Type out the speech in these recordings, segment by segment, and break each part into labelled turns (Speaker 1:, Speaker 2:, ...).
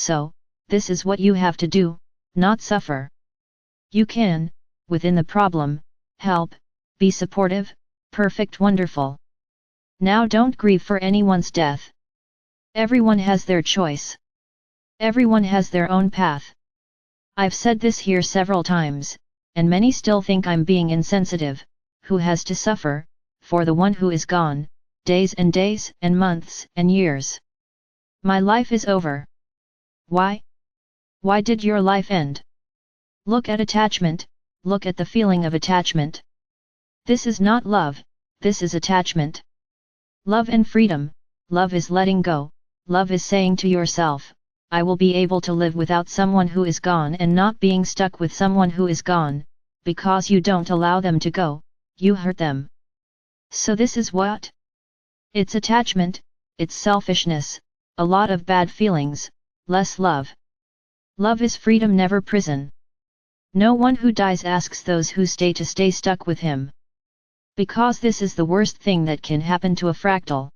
Speaker 1: So, this is what you have to do, not suffer. You can, within the problem, help, be supportive, perfect, wonderful. Now don't grieve for anyone's death. Everyone has their choice. Everyone has their own path. I've said this here several times, and many still think I'm being insensitive. Who has to suffer, for the one who is gone, days and months and years. My life is over. Why? Why did your life end? Look at attachment, look at the feeling of attachment. This is not love, this is attachment. Love and freedom, love is letting go, love is saying to yourself, I will be able to live without someone who is gone and not being stuck with someone who is gone, because you don't allow them to go, you hurt them. So this is what? It's attachment, it's selfishness, a lot of bad feelings, less love. Love is freedom, never prison. No one who dies asks those who stay to stay stuck with him. Because this is the worst thing that can happen to a fractal.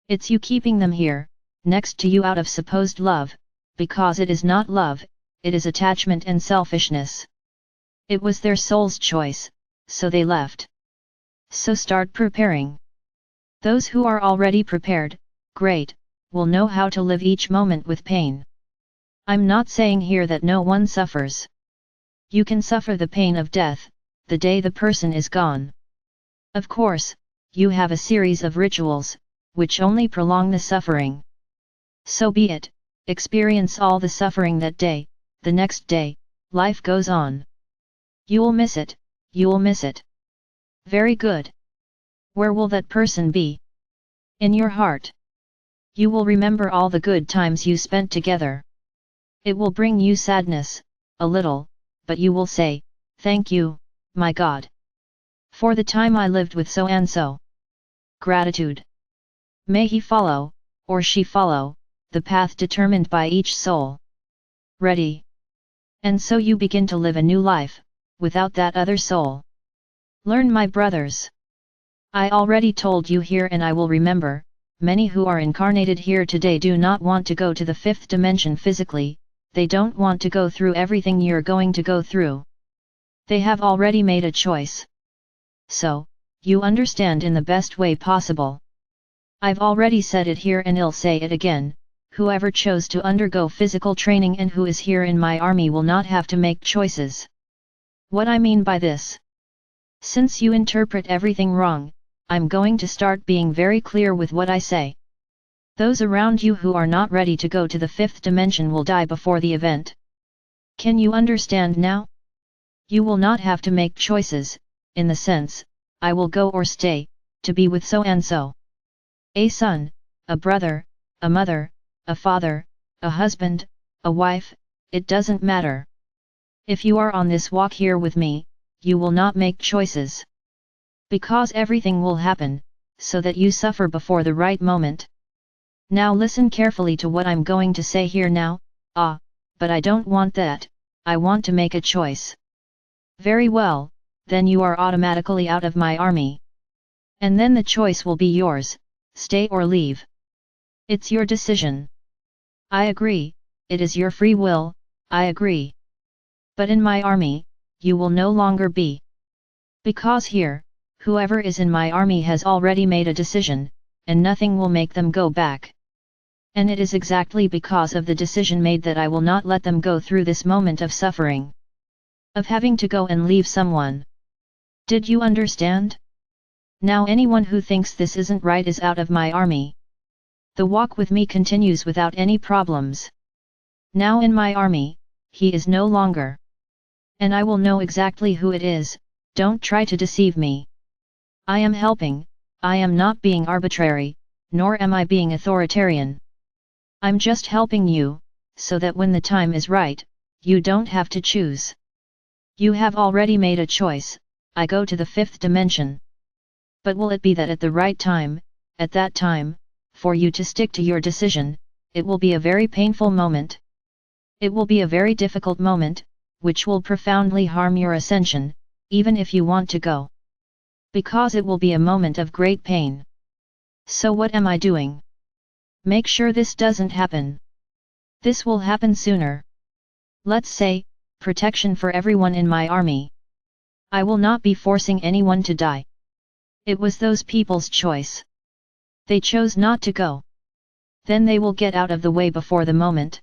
Speaker 1: It's you keeping them here, next to you out of supposed love, because it is not love, it is attachment and selfishness. It was their soul's choice, so they left. So start preparing. Those who are already prepared, great, will know how to live each moment with pain. I'm not saying here that no one suffers. You can suffer the pain of death, the day the person is gone. Of course, you have a series of rituals, which only prolong the suffering. So be it, experience all the suffering that day, the next day, life goes on. You'll miss it, you'll miss it. Very good. Where will that person be? In your heart. You will remember all the good times you spent together. It will bring you sadness, a little, but you will say, thank you, my God, for the time I lived with so and so. Gratitude. May he follow, or she follow, the path determined by each soul. Ready? And so you begin to live a new life, without that other soul. Learn, my brothers. I already told you here, and I will remember, many who are incarnated here today do not want to go to the fifth dimension physically, they don't want to go through everything you're going to go through. They have already made a choice. So, you understand in the best way possible. I've already said it here and I'll say it again, whoever chose to undergo physical training and who is here in my army will not have to make choices. What I mean by this? Since you interpret everything wrong, I'm going to start being very clear with what I say. Those around you who are not ready to go to the fifth dimension will die before the event. Can you understand now? You will not have to make choices, in the sense, I will go or stay, to be with so and so. A son, a brother, a mother, a father, a husband, a wife, it doesn't matter. If you are on this walk here with me, you will not make choices. Because everything will happen, so that you suffer before the right moment. Now listen carefully to what I'm going to say here now. But I don't want that, I want to make a choice. Very well, then you are automatically out of my army. And then the choice will be yours, stay or leave. It's your decision. I agree, it is your free will, I agree. But in my army, you will no longer be. Because here, whoever is in my army has already made a decision, and nothing will make them go back. And it is exactly because of the decision made that I will not let them go through this moment of suffering. Of having to go and leave someone. Did you understand? Now anyone who thinks this isn't right is out of my army. The walk with me continues without any problems. Now in my army, he is no longer. And I will know exactly who it is, don't try to deceive me. I am helping, I am not being arbitrary, nor am I being authoritarian. I'm just helping you, so that when the time is right, you don't have to choose. You have already made a choice, I go to the fifth dimension. But will it be that at the right time, at that time, for you to stick to your decision, it will be a very painful moment. It will be a very difficult moment, which will profoundly harm your ascension, even if you want to go. Because it will be a moment of great pain. So what am I doing? Make sure this doesn't happen. This will happen sooner. Let's say, protection for everyone in my army. I will not be forcing anyone to die. It was those people's choice. They chose not to go. Then they will get out of the way before the moment.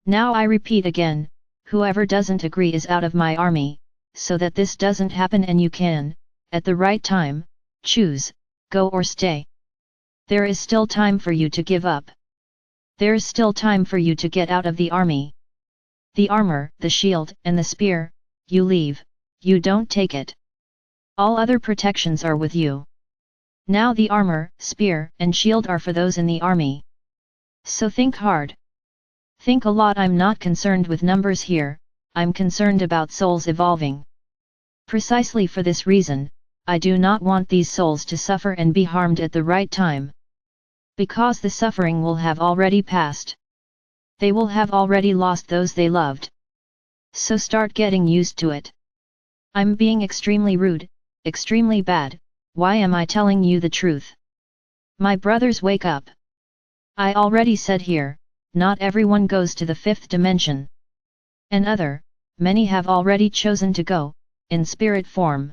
Speaker 1: Now I repeat again, whoever doesn't agree is out of my army, so that this doesn't happen and you can, at the right time, choose, go or stay. There is still time for you to give up. There is still time for you to get out of the army. The armor, the shield, and the spear, you leave, you don't take it. All other protections are with you. Now the armor, spear, and shield are for those in the army. So think hard. Think a lot. I'm not concerned with numbers here, I'm concerned about souls evolving. Precisely for this reason, I do not want these souls to suffer and be harmed at the right time. Because the suffering will have already passed. They will have already lost those they loved. So start getting used to it. I'm being extremely rude, extremely bad, why am I telling you the truth? My brothers, wake up. I already said here, not everyone goes to the fifth dimension. Many have already chosen to go, in spirit form.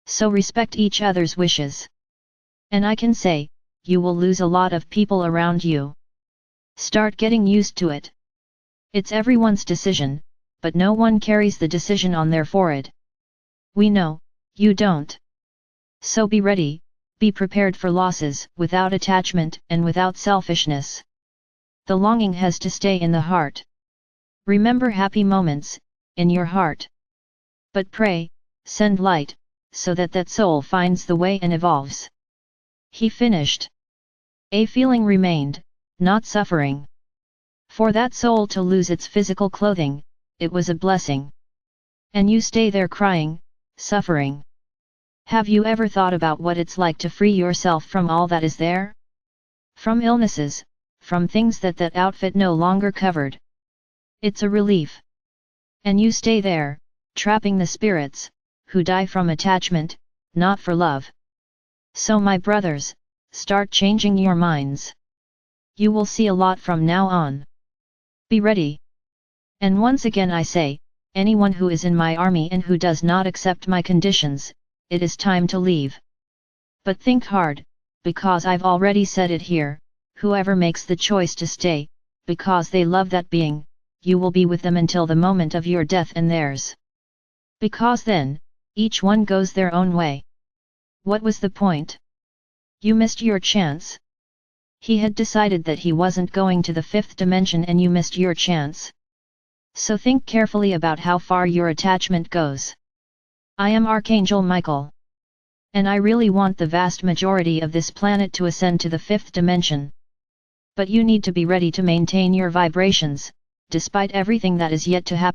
Speaker 1: So respect each other's wishes. And I can say, you will lose a lot of people around you. Start getting used to it. It's everyone's decision, but no one carries the decision on their forehead. We know, you don't. So be ready, be prepared for losses, without attachment and without selfishness. The longing has to stay in the heart. Remember happy moments, in your heart. But pray, send light, so that that soul finds the way and evolves. He finished. A feeling remained, not suffering. For that soul to lose its physical clothing, it was a blessing. And you stay there crying, suffering. Have you ever thought about what it's like to free yourself from all that is there? From illnesses, from things that outfit no longer covered. It's a relief. And you stay there, trapping the spirits, who die from attachment, not for love. So my brothers, start changing your minds. You will see a lot from now on. Be ready. And once again I say, anyone who is in my army and who does not accept my conditions, it is time to leave. But think hard, because I've already said it here, whoever makes the choice to stay, because they love that being, you will be with them until the moment of your death and theirs. Because then, each one goes their own way. What was the point? You missed your chance. He had decided that he wasn't going to the fifth dimension and you missed your chance. So think carefully about how far your attachment goes. I am Archangel Michael. And I really want the vast majority of this planet to ascend to the fifth dimension. But you need to be ready to maintain your vibrations, despite everything that is yet to happen.